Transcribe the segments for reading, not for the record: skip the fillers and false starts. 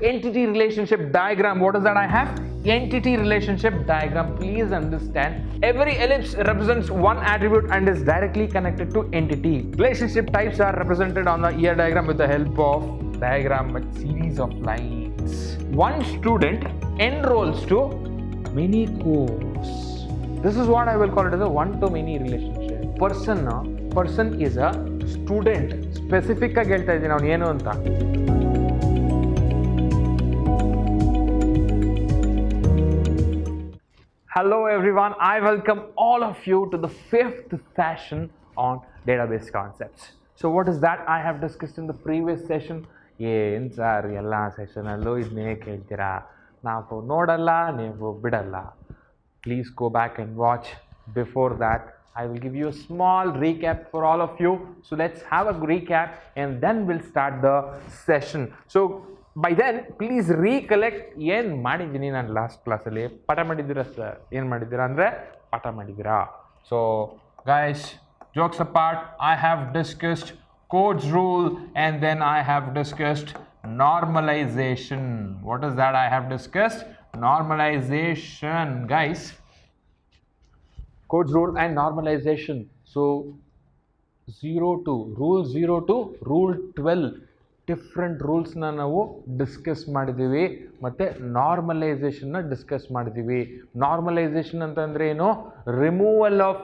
entity relationship diagram. What is that I have? Entity relationship diagram. Please understand, every ellipse represents one attribute and is directly connected to entity. Relationship types are represented on the ER diagram with the help of diagram with series of lines. One student enrolls to many course. This is what I will call it as a one-to-many relationship. Person is a student. Specific ಆಗಿ ಹೇಳ್ತಾ ಇದ್ದೀನಿ ಅವನು ಏನು ಅಂತ. Hello everyone, I welcome all of you to the 5th session on database concepts. So what is that I have discussed in the previous session? ಏನು sir ಎಲ್ಲ ಸೆಷನಲ್ಲೂ ಇದನ್ನೇ ಕೇಳ್ತೀರಾ, ನಾವು ನೋಡಲ್ಲ ನೀವು ಬಿಡಲ್ಲ. Please go back and watch. Before that, I will give you a small recap for all of you. So let's have a recap and then we'll start the session. So by then, please recollect ಏನು ಮಾಡಿದ್ದೀನಿ ನಾನು last ಕ್ಲಾಸಲ್ಲಿ. ಪಾಠ ಮಾಡಿದ್ದೀರಾ sir? ಏನು ಮಾಡಿದ್ದೀರಾ ಅಂದರೆ ಪಾಠ ಮಾಡಿದ್ದೀರಾ. So guys, jokes apart, I have discussed Code's rule and then I have discussed normalization. What is that I have discussed? Normalization, guys. Code's rule and normalization. So 0 to rule 0 to rule 12 different ರೂಲ್ಸ್ನ ನಾವು discuss ಮಾಡಿದ್ದೀವಿ ಮತ್ತು ನಾರ್ಮಲೈಸೇಷನ್ನ discuss ಮಾಡಿದ್ದೀವಿ. Normalisation ಅಂತಂದರೆ ಏನು? Removal of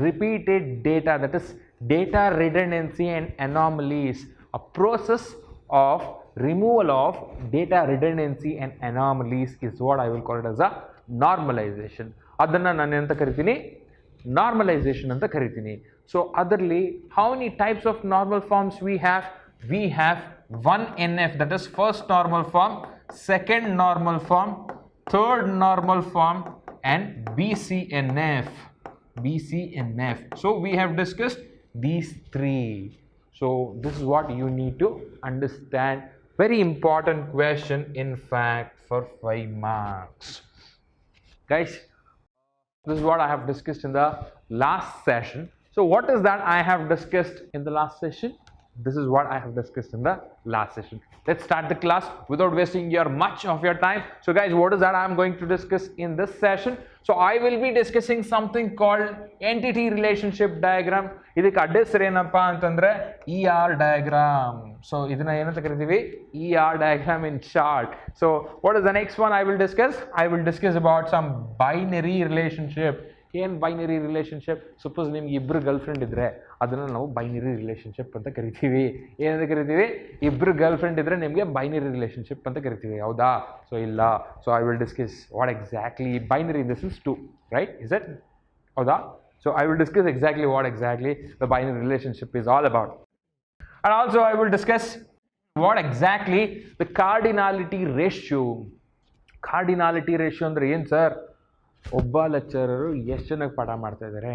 repeated data, that is data redundancy and anomalies. A process of removal of data redundancy and anomalies is what I will call it as a normalisation. ಅದನ್ನು ನಾನು ಎಂತ ಕರಿತೀನಿ? Normalisation ಅಂತ ಕರಿತೀನಿ. So ಅದರಲ್ಲಿ how many types of normal forms we have? We have 1NF, that is first normal form, second normal form, third normal form, and BCNF. So we have discussed these three. So this is what you need to understand. Very important question, in fact, for 5 marks. Guys, this is what I have discussed in the last session. So what is that I have discussed in the last session? This is what I have discussed in the last session. Let's start the class without wasting much of your time. So guys, what is that I am going to discuss in this session? So I will be discussing something called entity relationship diagram. ಇದಕ್ಕೆ address ಏನಪ್ಪಾ ಅಂತಂದ್ರೆ ER diagram. So ಇದನ್ನ ಏನಂತ ಕರಿತೀವಿ? ER diagram in short. So what is the next one I will discuss? I will discuss about some binary relationship. ಏನು binary relationship? Suppose ನಿಮ್ಗೆ ಇಬ್ಬರು girlfriend ಇದ್ದರೆ ಅದನ್ನು ನಾವು ಬೈನರಿ ರಿಲೇಷನ್ಶಿಪ್ ಅಂತ ಕರಿತೀವಿ. ಏನಂತ ಕರಿತೀವಿ? ಇಬ್ಬರು ಗರ್ಲ್ಫ್ರೆಂಡ್ ಇದ್ದರೆ ನಿಮಗೆ ಬೈನರಿ ರಿಲೇಷನ್ಶಿಪ್ ಅಂತ ಕರಿತೀವಿ, ಹೌದಾ? ಸೊ ಇಲ್ಲ. So I will discuss what exactly binary, this is 2, right? Is it? ಹೌದಾ? So I will discuss exactly what exactly the binary relationship is all about. And also I will discuss what exactly the cardinality ratio. Cardinality ratio ಅಂದರೆ ಏನು sir? ಒಬ್ಬ lecturer ಎಷ್ಟು ಜನಕ್ಕೆ ಪಾಠ ಮಾಡ್ತಾ ಇದ್ದಾರೆ?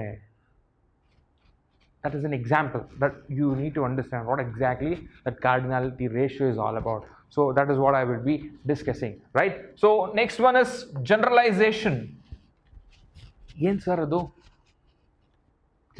That is an example that you need to understand what exactly that cardinality ratio is all about. So that is what I will be discussing, right? So next one is generalization. Yen sir adu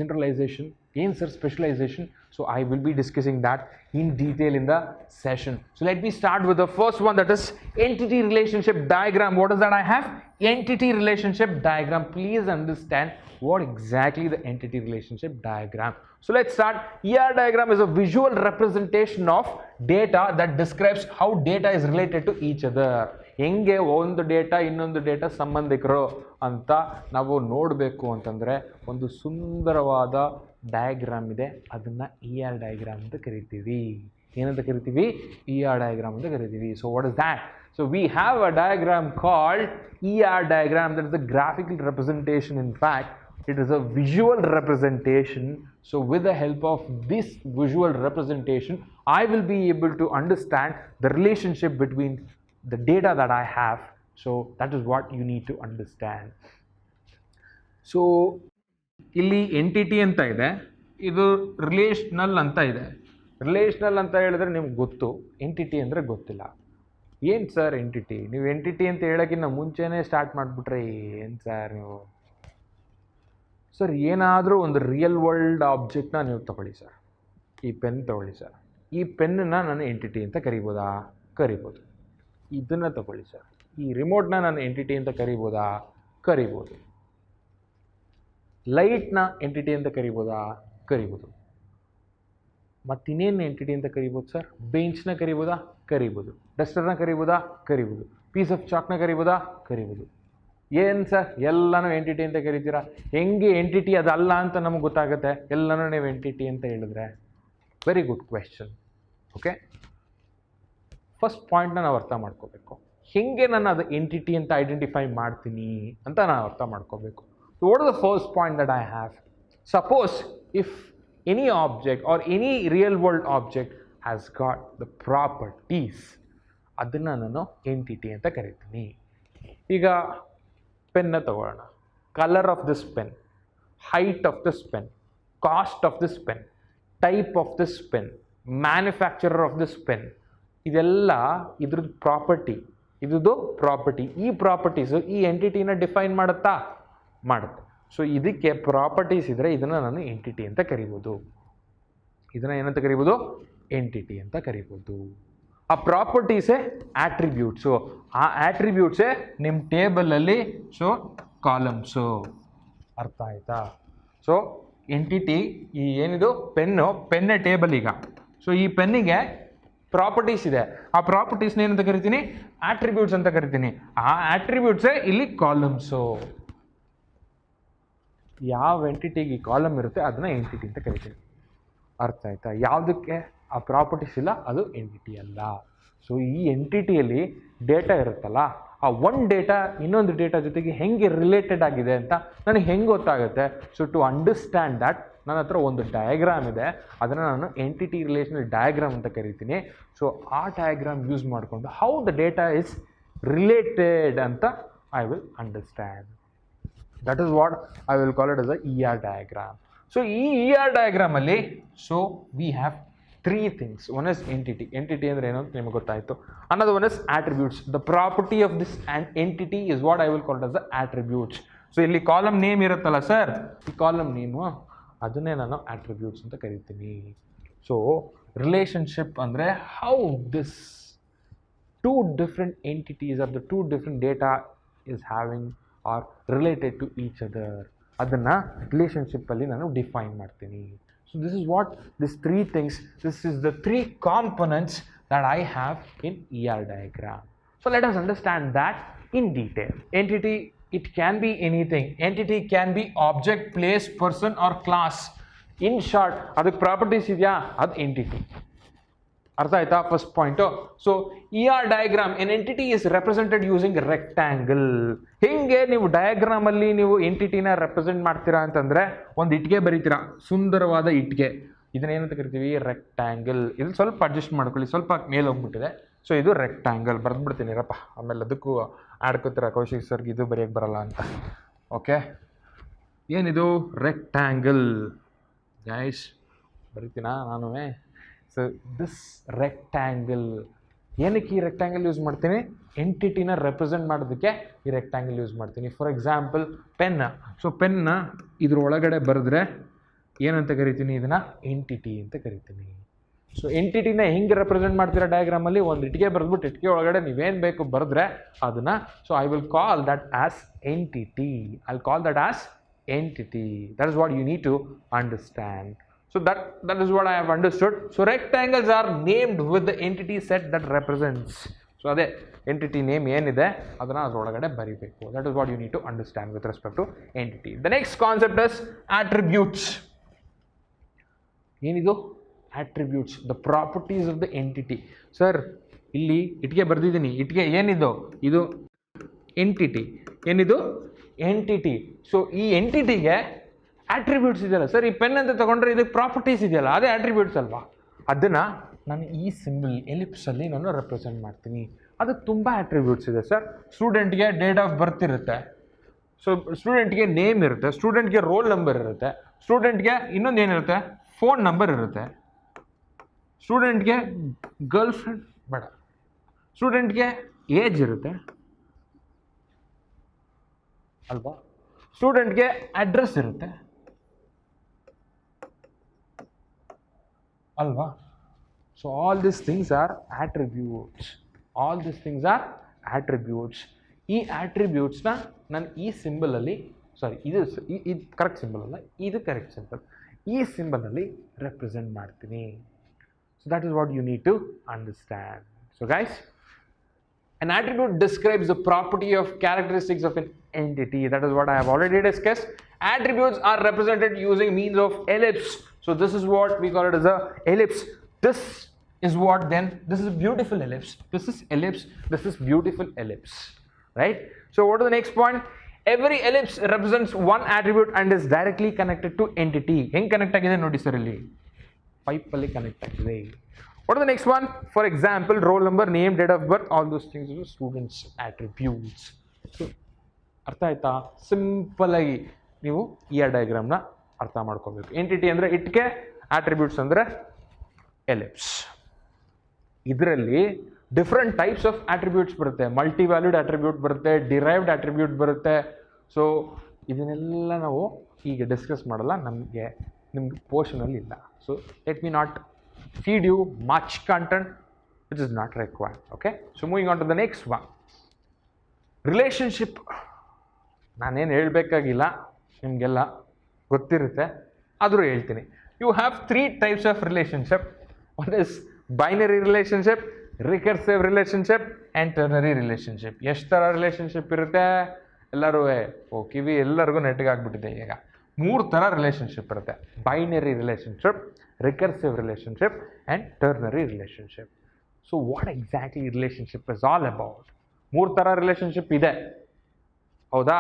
generalization, yen sir specialization. So I will be discussing that in detail in the session. So let me start with the first one, that is entity relationship diagram. What is that I have? Entity relationship diagram. Please understand what exactly the entity relationship diagram. So let's start. ER diagram is a visual representation of data that describes how data is related to each other. ಹೆಂಗೆ ಒಂದು data ಇನ್ನೊಂದು data ಸಂಬಂಧಿಕರು ಅಂತ ನಾವು ನೋಡಬೇಕು ಅಂತಂದರೆ ಒಂದು ಸುಂದರವಾದ ಡಯಾಗ್ರಾಮ್ ಇದೆ, ಅದನ್ನು ER ಡಯಾಗ್ರಾಮ್ ಅಂತ ಕರಿತೀವಿ. ಏನಂತ ಕರಿತೀವಿ? ER ಡಯಾಗ್ರಾಮ್ ಅಂತ ಕರಿತೀವಿ. So what is that? So we have a diagram called ER diagram, that is a graphical representation. In fact, it is a visual representation. So with the help of this visual representation, I will be able to understand the relationship between the data that I have. So that is what you need to understand. So ಇಲ್ಲಿ entity ಅಂತ ಇದೆ, ಇದು relational ಅಂತ ಇದೆ. Relational ಅಂತ ಹೇಳಿದ್ರೆ ನಿಮ್ಗೆ ಗೊತ್ತು, ಎಂಟಿಟಿ ಅಂದರೆ ಗೊತ್ತಿಲ್ಲ. ಏನು ಸರ್ ಎಂಟಿಟಿ? ನೀವು ಎಂಟಿಟಿ ಅಂತ ಹೇಳೋಕ್ಕಿಂತ ಮುಂಚೆನೇ ಸ್ಟಾರ್ಟ್ ಮಾಡಿಬಿಟ್ರೆ ಏನು ಸರ್ ನೀವು? ಸರ್ ಏನಾದರೂ ಒಂದು ರಿಯಲ್ ವರ್ಲ್ಡ್ ಆಬ್ಜೆಕ್ಟ್ನ ನೀವು ತಗೊಳ್ಳಿ ಸರ್. ಈ ಪೆನ್ ತಗೊಳ್ಳಿ ಸರ್. ಈ ಪೆನ್ನನ್ನು ನಾನು ಎಂಟಿಟಿ ಅಂತ ಕರಿಬೋದಾ? ಕರಿಬೋದು. ಇದನ್ನು ತಗೊಳ್ಳಿ ಸರ್, ಈ ರಿಮೋಟ್ನ ನಾನು ಎಂಟಿಟಿ ಅಂತ ಕರಿಬೋದಾ? ಕರಿಬೋದು. ಲೈಟ್ನ ಎಂಟಿಟಿ ಅಂತ ಕರಿಬೋದಾ? ಕರಿಬೋದು. ಮತ್ತಿನ್ನೇನು ಎಂಟಿಟಿ ಅಂತ ಕರಿಬೋದು ಸರ್? ಬೆಂಚ್ನ ಕರಿಬೋದಾ? ಕರಿಬೋದು. ಡಸ್ಟರ್ನ ಕರಿಬೋದಾ? ಕರಿಬೋದು. ಪೀಸ್ ಆಫ್ ಚಾಕ್ನ ಕರಿಬೋದಾ? ಕರಿಬೋದು. ಏನು ಸರ್ ಎಲ್ಲನೂ ಎಂಟಿಟಿ ಅಂತ ಕರಿತೀರಾ? ಹೆಂಗೆ ಎಂಟಿಟಿ ಅದಲ್ಲ ಅಂತ ನಮಗೆ ಗೊತ್ತಾಗುತ್ತೆ? ಎಲ್ಲನೂ ನೀವು ಎಂಟಿಟಿ ಅಂತ ಹೇಳಿದ್ರೆ. Very good question. Okay, first ಪಾಯಿಂಟ್ನ ನಾವು ಅರ್ಥ ಮಾಡ್ಕೋಬೇಕು. ಹೆಂಗೆ ನಾನು ಅದು ಎಂಟಿಟಿ ಅಂತ ಐಡೆಂಟಿಫೈ ಮಾಡ್ತೀನಿ ಅಂತ ನಾವು ಅರ್ಥ ಮಾಡ್ಕೋಬೇಕು. So what is the first point that I have? Suppose if any object or any real world object has got the properties, ಅದನ್ನು ನಾನು ಎಂಟಿಟಿ ಅಂತ ಕರಿತೀನಿ. ಈಗ ಪೆನ್ನ ತಗೊಳ್ಳೋಣ. Colour of this pen, height of this pen, cost of this pen, type of this pen, manufacturer of this pen, ಇದೆಲ್ಲ ಇದ್ರದ್ದು property. ಇದ್ರದ್ದು property. ಈ ಪ್ರಾಪರ್ಟೀಸು ಈ ಎಂಟಿಟಿನ ಡಿಫೈನ್ ಮಾಡುತ್ತಾ? ಮಾಡುತ್ತೆ. ಸೊ ಇದಕ್ಕೆ ಪ್ರಾಪರ್ಟೀಸ್ ಇದ್ದರೆ ಇದನ್ನು ನಾನು ಎಂಟಿಟಿ ಅಂತ ಕರಿಬೋದು. ಇದನ್ನು ಏನಂತ ಕರಿಬೋದು? ಎಂಟಿಟಿ ಅಂತ ಕರಿಬೋದು. ಆ ಪ್ರಾಪರ್ಟೀಸೇ ಆಟ್ರಿಬ್ಯೂಟ್ಸು. ಆ ಆಟ್ರಿಬ್ಯೂಟ್ಸೇ ನಿಮ್ಮ ಟೇಬಲಲ್ಲಿ ಸೊ ಕಾಲಮ್ಸು. ಅರ್ಥ ಆಯ್ತಾ? ಸೊ ಎಂಟಿಟಿ ಈ ಏನಿದು ಪೆನ್ನು, ಪೆನ್ನೇ ಟೇಬಲ್ ಈಗ. ಸೊ ಈ ಪೆನ್ನಿಗೆ ಪ್ರಾಪರ್ಟೀಸ್ ಇದೆ. ಆ ಪ್ರಾಪರ್ಟೀಸ್ನ ಏನಂತ ಕರಿತೀನಿ? ಆಟ್ರಿಬ್ಯೂಟ್ಸ್ ಅಂತ ಕರಿತೀನಿ. ಆ ಆಟ್ರಿಬ್ಯೂಟ್ಸೇ ಇಲ್ಲಿ ಕಾಲಮ್ಸು. ಯಾವ ಎಂಟಿಟಿಗೆ ಕಾಲಮ್ ಇರುತ್ತೆ ಅದನ್ನ ಎಂಟಿಟಿ ಅಂತ ಕರಿತೀವಿ. ಅರ್ಥ ಆಯ್ತಾ? ಯಾವುದಕ್ಕೆ ಆ ಪ್ರಾಪರ್ಟೀಸ್ ಇಲ್ಲ ಅದು ಎಂಟಿಟಿ ಅಲ್ಲ. ಸೊ ಈ ಎಂಟಿಟಿಯಲ್ಲಿ ಡೇಟಾ ಇರುತ್ತಲ್ಲ, ಆ ಒಂದು ಡೇಟಾ ಇನ್ನೊಂದು ಡೇಟಾ ಜೊತೆಗೆ ಹೆಂಗೆ ರಿಲೇಟೆಡ್ ಆಗಿದೆ ಅಂತ ನನಗೆ ಹೆಂಗೆ ಗೊತ್ತಾಗುತ್ತೆ? ಸೊ ಟು ಅಂಡರ್ಸ್ಟ್ಯಾಂಡ್ ದ್ಯಾಟ್ ನನ್ನ ಹತ್ರ ಒಂದು ಡಯಾಗ್ರಾಮ್ ಇದೆ, ಅದನ್ನು ನಾನು ಎಂಟಿಟಿ ರಿಲೇಷನಲ್ ಡಯಾಗ್ರಾಮ್ ಅಂತ ಕರಿತೀನಿ. ಸೊ ಆ ಡಯಾಗ್ರಾಮ್ ಯೂಸ್ ಮಾಡಿಕೊಂಡು how the data is related ಅಂತ I will understand. That is what I will call it as a ER diagram. So ಈ ER diagram ಅಲ್ಲಿ so we have three things. One is entity. Entity ಅಂದ್ರೆ ಏನು ಅಂತ ನಿಮಗೆ ಗೊತ್ತಾಯಿತು. Another one is attributes. The property of this entity is what I will call it as the attributes. So ಇಲ್ಲಿ column name ಇರುತ್ತಲ್ಲ sir, ಈ column name ಅದನ್ನೇ ನಾನು attributes ಅಂತ ಕರಿತೀನಿ. So relationship ಅಂದರೆ how this two different entities or the two different data is having are related to each other. ಅದನ್ನು ರಿಲೇಷನ್ಶಿಪ್ಪಲ್ಲಿ ನಾನು ಡಿಫೈನ್ ಮಾಡ್ತೀನಿ. So this is what this three things, this is the three components that I have in ER diagram. So let us understand that in detail. Entity, it can be anything. Entity can be object, place, person or class. In short, ಅದಕ್ಕೆ properties ಇದೆಯಾ? ಅದು entity. ಅರ್ಥ ಆಯ್ತಾ? First point. So ER diagram, N entity is represented using rectangle. ಹೆಂಗೆ ನೀವು ಡಯಾಗ್ರಾಮಲ್ಲಿ ನೀವು ಎಂಟಿಟಿನ represent ಮಾಡ್ತೀರಾ ಅಂತಂದರೆ ಒಂದು ಇಟ್ಟಿಗೆ ಬರೀತೀರಾ, ಸುಂದರವಾದ ಇಟ್ಟಿಗೆ. ಇದನ್ನೇನಂತ ಕರಿತೀವಿ? ರೆಕ್ಟ್ಯಾಂಗಲ್. ಇದು ಸ್ವಲ್ಪ ಅಡ್ಜಸ್ಟ್ ಮಾಡ್ಕೊಳ್ಳಿ, ಸ್ವಲ್ಪ ಮೇಲೆ ಹೋಗ್ಬಿಟ್ಟಿದೆ. ಸೊ ಇದು ರೆಕ್ಟ್ಯಾಂಗಲ್ ಬರೆದ್ಬಿಡ್ತೀನಿ ರಪ್ಪ, ಆಮೇಲೆ ಅದಕ್ಕೂ ಆಡ್ಕೋತೀರ ಕೌಶಿಕ್ ಸರ್ಗೆ ಇದು ಬರೆಯೋಕ್ಕೆ ಬರಲ್ಲ ಅಂತ. ಓಕೆ, ಏನಿದು? ರೆಕ್ಟ್ಯಾಂಗಲ್. ಗೈಸ್ ಬರಿತೀನಾ ನಾನು? ಸೊ ದಿಸ್ ರೆಕ್ಟ್ಯಾಂಗಲ್, ಏನಕ್ಕೆ ಈ ರೆಕ್ಟ್ಯಾಂಗಲ್ ಯೂಸ್ ಮಾಡ್ತೀನಿ? ಎಂಟಿಟಿನ ರೆಪ್ರೆಸೆಂಟ್ ಮಾಡೋದಕ್ಕೆ ಈ ರೆಕ್ಟ್ಯಾಂಗಲ್ ಯೂಸ್ ಮಾಡ್ತೀನಿ. ಫಾರ್ ಎಕ್ಸಾಂಪಲ್ ಪೆನ್ನ. ಸೊ ಪೆನ್ನ ಇದ್ರ ಒಳಗಡೆ ಬರೆದ್ರೆ ಏನಂತ ಕರಿತೀನಿ? ಇದನ್ನು ಎಂಟಿಟಿ ಅಂತ ಕರಿತೀನಿ. ಸೊ ಎಂಟಿಟಿನ ಹೆಂಗೆ ರೆಪ್ರೆಸೆಂಟ್ ಮಾಡ್ತೀರಾ ಡಯಾಗ್ರಾಮಲ್ಲಿ? ಒಂದು ಇಟ್ಟಿಗೆ ಬರೆದ್ಬಿಟ್ಟು ಇಟ್ಟಿಗೆ ಒಳಗಡೆ ನೀವೇನು ಬೇಕು ಬರೆದ್ರೆ ಅದನ್ನು, so I will call that as entity. I will call that as entity. That is what you need to understand. So that is what I have understood. So rectangles are named with the entity set that represents. So ade entity name ಏನಿದೆ ಅದನ್ನ ಅದರೊಳಗಡೆ ಬರಿಬೇಕು. That is what you need to understand with respect to entity. The next concept is attributes. ಏನಿದು? attributes, the properties of the entity. Sir ಇಲ್ಲಿ ಇಟ್ಟಿಗೆ ಬರ್ದಿದ್ದೀನಿ, ಇಟ್ಟಿಗೆ ಏನಿದು? ಇದು ಎಂಟಿಟಿ. ಏನಿದು? ಎಂಟಿಟಿ. ಸೊ ಈ ಎಂಟಿಟಿಗೆ ಆಟ್ರಿಬ್ಯೂಟ್ಸ್ ಇದೆಯಲ್ಲ ಸರ್, ಈ ಪೆನ್ ಅಂತ ತೊಗೊಂಡ್ರೆ ಇದಕ್ಕೆ ಪ್ರಾಪರ್ಟೀಸ್ ಇದೆಯಲ್ಲ, ಅದೇ ಆಟ್ರಿಬ್ಯೂಟ್ಸ್ ಅಲ್ವಾ? ಅದನ್ನು ನಾನು ಈ ಸಿಂಬಲ್ ಎಲಿಪ್ಸಲ್ಲಿ ನಾನು ರೆಪ್ರೆಸೆಂಟ್ ಮಾಡ್ತೀನಿ. ಅದಕ್ಕೆ ತುಂಬ ಆಟ್ರಿಬ್ಯೂಟ್ಸ್ ಇದೆ ಸರ್. ಸ್ಟೂಡೆಂಟ್ಗೆ ಡೇಟ್ ಆಫ್ ಬರ್ತ್ ಇರುತ್ತೆ, ಸೊ ಸ್ಟೂಡೆಂಟ್ಗೆ ನೇಮ್ ಇರುತ್ತೆ, ಸ್ಟೂಡೆಂಟ್ಗೆ ರೋಲ್ ನಂಬರ್ ಇರುತ್ತೆ, ಸ್ಟೂಡೆಂಟ್ಗೆ ಇನ್ನೊಂದು ಏನಿರುತ್ತೆ? ಫೋನ್ ನಂಬರ್ ಇರುತ್ತೆ, ಸ್ಟೂಡೆಂಟ್ಗೆ ಗರ್ಲ್ ಫ್ರೆಂಡ್ ಬೇಡ, ಸ್ಟೂಡೆಂಟ್ಗೆ ಏಜ್ ಇರುತ್ತೆ ಅಲ್ವಾ, ಸ್ಟೂಡೆಂಟ್ಗೆ ಅಡ್ರೆಸ್ ಇರುತ್ತೆ ಅಲ್ವಾ. So all this things are attributes. All this things are attributes. ಈ ಆಟ್ರಿಬ್ಯೂಟ್ಸ್ನ ನಾನು ಈ ಸಿಂಬಲಲ್ಲಿ ಇದು ಕರೆಕ್ಟ್ ಸಿಂಬಲ್ ಅಲ್ಲ, ಇದು ಕರೆಕ್ಟ್ ಸಿಂಬಲ್, ಈ ಸಿಂಬಲಲ್ಲಿ ರೆಪ್ರೆಸೆಂಟ್ ಮಾಡ್ತೀನಿ. So that is what you need to understand. So guys, an attribute describes the property of characteristics of an entity. That is what I have already discussed. Attributes are represented using means of ellipse. So this is what we call it as a ellipse. This is what then, this is beautiful ellipse. This is ellipse. This is beautiful ellipse. Right? So what is the next point? Every ellipse represents one attribute and is directly connected to entity. Heng connect agide nodi sir illi. Pipe alli connect agide. What is the next one? For example, roll number, name, date of birth, all those things are students' attributes. So, ಅರ್ಥ ಆಯ್ತಾ? Simple ಆಗಿ ನೀವು ಈ ಡಯಾಗ್ರಾಮ್ನ ಅರ್ಥ ಮಾಡ್ಕೋಬೇಕು. Entity ಅಂದರೆ ಇಟ್ಕೆ, attributes ಅಂದರೆ ellipse. ಇದರಲ್ಲಿ ಡಿಫ್ರೆಂಟ್ ಟೈಪ್ಸ್ ಆಫ್ ಆಟ್ರಿಬ್ಯೂಟ್ಸ್ ಬರುತ್ತೆ. ಮಲ್ಟಿ ವ್ಯಾಲ್ಯೂಡ್ ಆಟ್ರಿಬ್ಯೂಟ್ ಬರುತ್ತೆ, ಡಿರೈವ್ಡ್ ಆಟ್ರಿಬ್ಯೂಟ್ ಬರುತ್ತೆ. ಸೊ ಇದನ್ನೆಲ್ಲ ನಾವು ಈಗ ಡಿಸ್ಕಸ್ ಮಾಡಲ್ಲ, ನಿಮ್ಗೆ ಪೋರ್ಷನಲ್ಲಿ ಇಲ್ಲ. So let me not feed you much content which is not required. Okay, so moving on to the next one, relationship. ನಾನೇನು ಹೇಳಬೇಕಾಗಿಲ್ಲ, ನಿಮಗೆಲ್ಲ ಗೊತ್ತಿರುತ್ತೆ, ಆದರೂ ಹೇಳ್ತೀನಿ. You have 3 types of relationship. One is binary relationship, recursive relationship and ternary relationship. ಎಷ್ಟು ಥರ relationship ಇರುತ್ತೆ ಎಲ್ಲರೂ ಕಿವಿ ಎಲ್ಲರಿಗೂ ನೆಟ್ಟಿಗೆ ಆಗ್ಬಿಟ್ಟಿದೆ. ಈಗ 3 ಥರ ರಿಲೇಷನ್ಶಿಪ್ ಇರುತ್ತೆ: binary relationship, recursive relationship and ternary relationship. So what exactly relationship is all about? 3 ಥರ ರಿಲೇಷನ್ಶಿಪ್ ಇದೆ, ಹೌದಾ?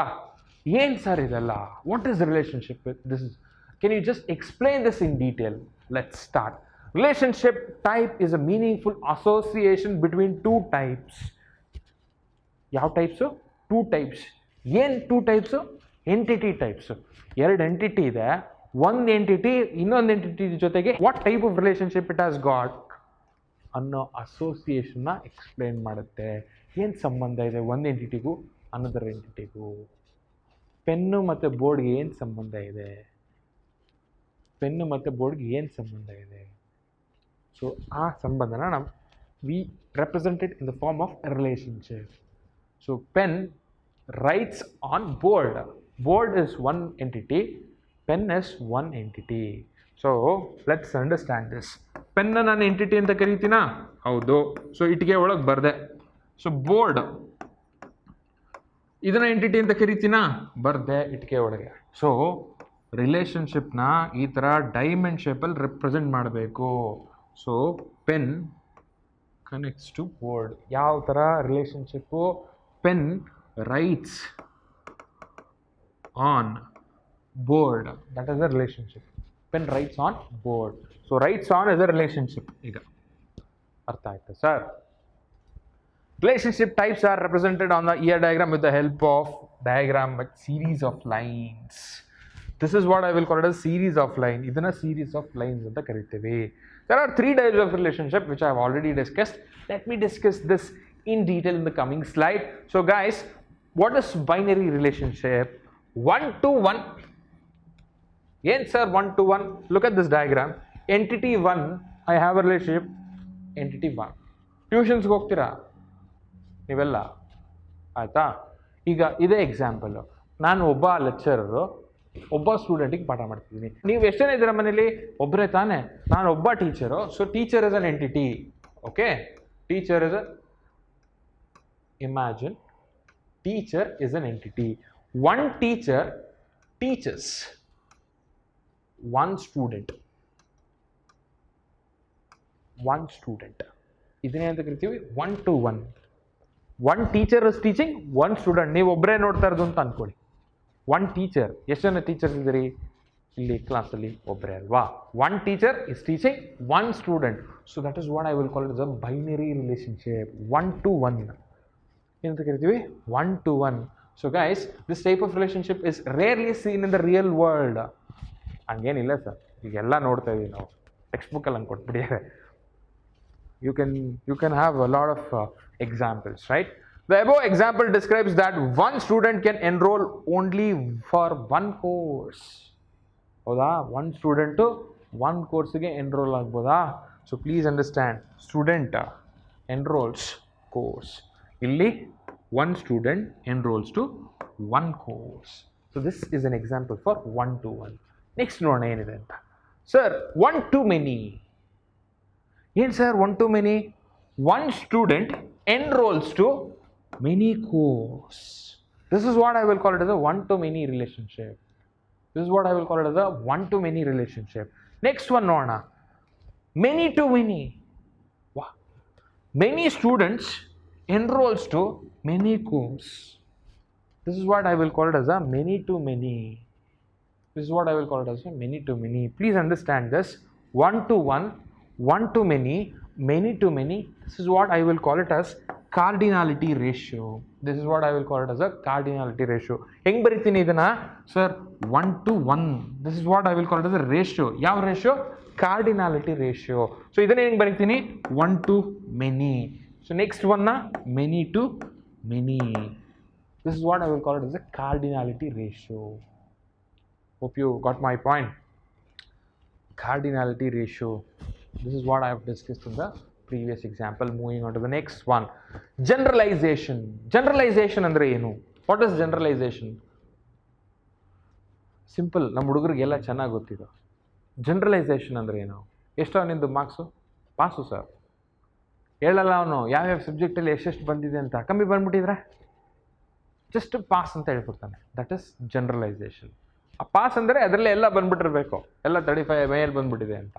ಏನು ಸರ್ ಇದೆಲ್ಲ? What is the relationship? This is, can you just explain this in detail? Let's start. Relationship type is a meaningful association between 2 types. ಯಾವ types? 2 types. ಏನು 2 types? Entity types. 2 entity ಇದೆ. ಒಂದು entity ಇನ್ನೊಂದು entity ಜೊತೆಗೆ what type of relationship it has got ಅನ್ನೋ ಅಸೋಸಿಯೇಷನ್ನ explain ಮಾಡುತ್ತೆ. ಏನು ಸಂಬಂಧ ಇದೆ ಒಂದು ಎಂಟಿಟಿಗೂ ಅನ್ನೋದರ ಎಂಟಿಟಿಗೂ? ಪೆನ್ನು ಮತ್ತು ಬೋರ್ಡ್ಗೆ ಏನು ಸಂಬಂಧ ಇದೆ? ಪೆನ್ನು ಮತ್ತು ಬೋರ್ಡ್ಗೆ ಏನು ಸಂಬಂಧ ಇದೆ? ಸೊ ಆ ಸಂಬಂಧನ ನಾವು we represented in the form of relationship. So pen writes on board. Board is one entity, pen is one entity. So let's understand this. pen ನಾನು ಎಂಟಿಟಿ ಅಂತ ಕರಿತೀನಾ? ಹೌದು. ಸೊ ಇಟ್ಟಿಗೆ ಒಳಗೆ ಬರ್ದೆ. ಸೊ ಬೋರ್ಡ್ ಇದನ್ನ ಎಂಟಿಟಿ ಅಂತ ಕರಿತೀನಾ? ಬರ್ದೆ ಇಟ್ಟಿಗೆ ಒಳಗೆ. ಸೊ ರಿಲೇಷನ್ಶಿಪ್ನ ಈ ಥರ ಡೈಮಂಡ್ ಶೇಪಲ್ಲಿ ರೆಪ್ರೆಸೆಂಟ್ ಮಾಡಬೇಕು. So pen connects to board. ಯಾವ ಥರ relationship? Pen writes on board, that is a relationship. Pen writes on board. So writes on is a relationship. ಈಗ ಅರ್ಥ ಆಯ್ತಾ sir? Relationship types are represented on the ear diagram with the help of diagram with series of lines. This is what I will call it as series of line. ಇದನ್ನ series of lines ಅಂತ ಕರಿತೀವಿ. There are 3 types of relationship which I have already discussed. Let me discuss this in detail in the coming slide. So guys, what is binary relationship? 1 to 1. ಏನು sir 1 to 1? Look at this diagram. Entity 1, I have a relationship entity 1. ಟ್ಯೂಷನ್ಸ್ಗೆ ಹೋಗ್ತೀರಾ ನೀವೆಲ್ಲ, ಆಯಿತಾ? ಈಗ ಇದೇ example. ನಾನು ಒಬ್ಬ lecturer ಒಬ್ಬ ಸ್ಟೂಡೆಂಟಿಗೆ ಪಾಠ ಮಾಡ್ತಿದ್ದೀನಿ. ನೀವು ಎಷ್ಟು ಜನ ಇದ್ದೀರ ಮನೇಲಿ? ಒಬ್ಬರೇ ತಾನೇ? ನಾನು ಒಬ್ಬ teacher. So teacher is an entity. Okay, teacher is imagine teacher is an entity. One teacher teaches one student. ಇದನ್ನೇ ಅಂತ ಕರಿತೀವಿ 1 to 1. One teacher is teaching one student. ನೀವು ಒಬ್ಬರೇ ನೋಡ್ತಾ ಇರೋದು ಅಂತ ಅನ್ಕೊಳ್ಳಿ. One teacher. ಎಷ್ಟು ಜನ ಟೀಚರ್ಸ್ ಇದ್ದೀರಿ ಇಲ್ಲಿ ಕ್ಲಾಸಲ್ಲಿ? ಒಬ್ಬರೇ ಅಲ್ವಾ? One teacher is teaching one student. So that is what I will call it a binary relationship. 1 to 1 ಏನಂತ ಕರಿತೀವಿ? 1 to 1. So guys, this type of relationship is rarely seen in the real world. ಹಂಗೇನಿಲ್ಲ sir, ಈಗೆಲ್ಲ ನೋಡ್ತಾ ಇದೀವಿ ನಾವು. Text ಬುಕ್ಕಲ್ಲಿ ಹಂಗೆ ಕೊಟ್ಬಿಟ್ಟಿದ್ದಾರೆ. You can have a lot of examples, right? The above example describes that one student can enroll only for one course. ಹೌದಾ? one student one course ಗೆ enroll ಆಗ್ಬೋದಾ? So please understand, student enrolls course. Illi one student enrolls to one course. So this is an example for one to one. Next ನೋಡೋಣ ಏನಿದೆ ಅಂತ. Sir, one to many. ಏನು sir one to many? One student enrolls to many course. This is what I will call it as a one to many relationship. This is what I will call it as a one to many relationship. Next one ನೋಡೋಣ. Many to many. Wow. Many students enrolls to many course. This is what I will call it as a many to many. This is what I will call it as a many to many. Please understand this. One to one, one to many to many. This is what I will call it as cardinality ratio. This is what I will call it as a cardinality ratio. ಹೆಂಗೆ ಬರಿತೀನಿ ಇದನ್ನ sir one to one. This is what I will call it as a ratio. ಯಾವ ratio? Cardinality ratio. So ಇದನ್ನ ಹೆಂಗೆ ಬರಿತೀನಿ? One to many. So next ಒನ್ನ many to many. This is what I will call it as a cardinality ratio. Hope you got my point. Cardinality ratio. This is what I have discussed in the previous example. Moving on to the next one. Generalization. Generalization ಅಂದ್ರೆ ಏನು? What is generalization? Simple, ನಮ್ಮ ಹುಡುಗರಿಗೆಲ್ಲ ಚೆನ್ನಾಗಿ ಗೊತ್ತಿದೆ. Generalisation ಅಂದರೆ ಏನು? ಎಷ್ಟೋ ನಿಂದು marks? Pass sir. ಹೇಳಲ್ಲ ಅವನು ಯಾವ್ಯಾವ ಸಬ್ಜೆಕ್ಟಲ್ಲಿ ಎಷ್ಟೆಷ್ಟು ಬಂದಿದೆ ಅಂತ. ಕಮ್ಮಿ ಬಂದ್ಬಿಟ್ಟಿದ್ರೆ ಜಸ್ಟ್ ಪಾಸ್ ಅಂತ ಹೇಳ್ಕೊಡ್ತಾನೆ. That is generalisation. ಆ ಪಾಸ್ ಅಂದರೆ ಅದರಲ್ಲೇ ಎಲ್ಲ ಬಂದ್ಬಿಟ್ಟಿರ್ಬೇಕು, ಎಲ್ಲ 35 ಮೇಲೆ ಬಂದ್ಬಿಟ್ಟಿದೆ ಅಂತ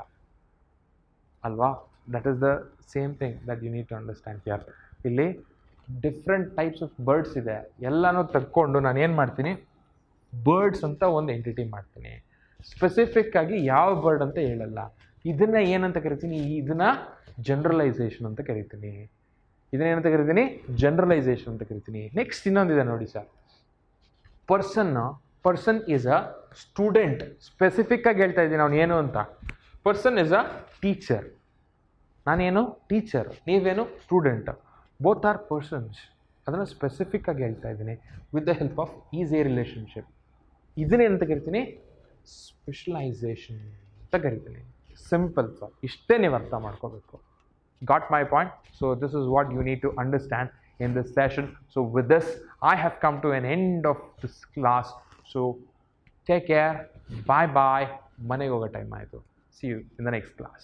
ಅಲ್ವಾ? That is the same thing that you need to understand here. ಇಲ್ಲಿ ಡಿಫ್ರೆಂಟ್ ಟೈಪ್ಸ್ ಆಫ್ ಬರ್ಡ್ಸ್ ಇದೆ. ಎಲ್ಲನೂ ತೆಗೆದುಕೊಂಡು ನಾನು ಏನು ಮಾಡ್ತೀನಿ, ಬರ್ಡ್ಸ್ ಅಂತ ಒಂದು ಎಂಟಿಟಿ ಮಾಡ್ತೀನಿ. ಸ್ಪೆಸಿಫಿಕ್ ಆಗಿ ಯಾವ ಬರ್ಡ್ ಅಂತ ಹೇಳಲ್ಲ. ಇದನ್ನು ಏನಂತ ಕರಿತೀನಿ? ಇದನ್ನು ಜನರಲೈಸೇಷನ್ ಅಂತ ಕರಿತೀನಿ. ಇದನ್ನೇನಂತ ಕರಿತೀನಿ? ಜನರಲೈಸೇಷನ್ ಅಂತ ಕರಿತೀನಿ. ನೆಕ್ಸ್ಟ್ ಇನ್ನೊಂದಿದೆ ನೋಡಿ sir. Person is a student. Specific ಆಗಿ ಹೇಳ್ತಾ ಇದ್ದೀನಿ ಅವನು ಏನು ಅಂತ. Person is a teacher. ನಾನೇನು? ಟೀಚರ್. ನೀವೇನು? ಸ್ಟೂಡೆಂಟ್. Both are persons. ಅದನ್ನು ಸ್ಪೆಸಿಫಿಕ್ ಆಗಿ ಹೇಳ್ತಾ ಇದ್ದೀನಿ with the help of is a relationship. ಇದನ್ನೇನಂತ ಕರಿತೀನಿ? ಸ್ಪೆಷಲೈಸೇಷನ್ ಅಂತ ಕರಿತೀನಿ. ಸಿಂಪಲ್ ಸರ್, ಇಷ್ಟೇ ನೀವು ಅರ್ಥ ಮಾಡ್ಕೋಬೇಕು. Got my point? So this is what you need to understand in this session. So with this, I have come to an end of this class. So take care. Bye bye. Manege hogo time aaytu. See you in the next class.